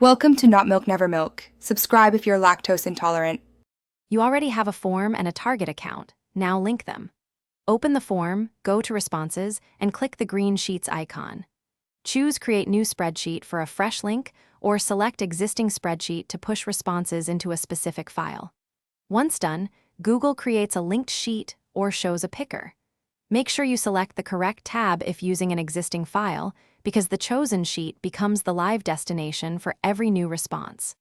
Welcome to Not Milk Never Milk. Subscribe if you're lactose intolerant. You already have a form and a Target account. Now link them. Open the form, go to Responses, and click the green Sheets icon. Choose Create New Spreadsheet for a fresh link, or select Existing Spreadsheet to push responses into a specific file. Once done, Google creates a linked sheet or shows a picker. Make sure you select the correct tab if using an existing file, because the chosen sheet becomes the live destination for every new response.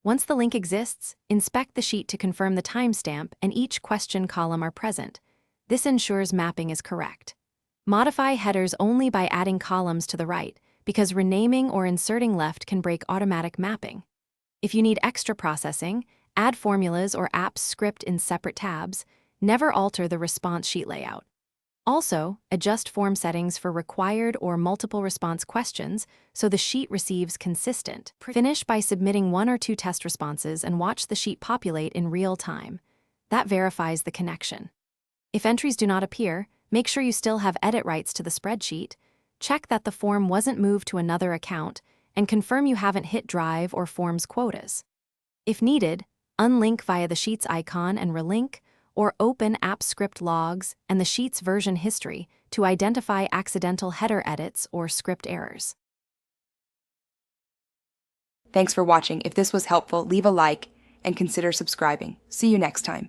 Once the link exists, inspect the sheet to confirm the timestamp and each question column are present. This ensures mapping is correct. Modify headers only by adding columns to the right, because renaming or inserting left can break automatic mapping. If you need extra processing, add formulas or apps script in separate tabs. Never alter the response sheet layout. Also, adjust form settings for required or multiple response questions so the sheet receives consistent. Finish by submitting 1 or 2 test responses and watch the sheet populate in real time. That verifies the connection. If entries do not appear, make sure you still have edit rights to the spreadsheet, check that the form wasn't moved to another account, and confirm you haven't hit Drive or Forms quotas. If needed, unlink via the Sheets icon and relink, or open App Script logs and the sheet's version history to identify accidental header edits or script errors. Thanks for watching. If this was helpful, leave a like and consider subscribing. See you next time.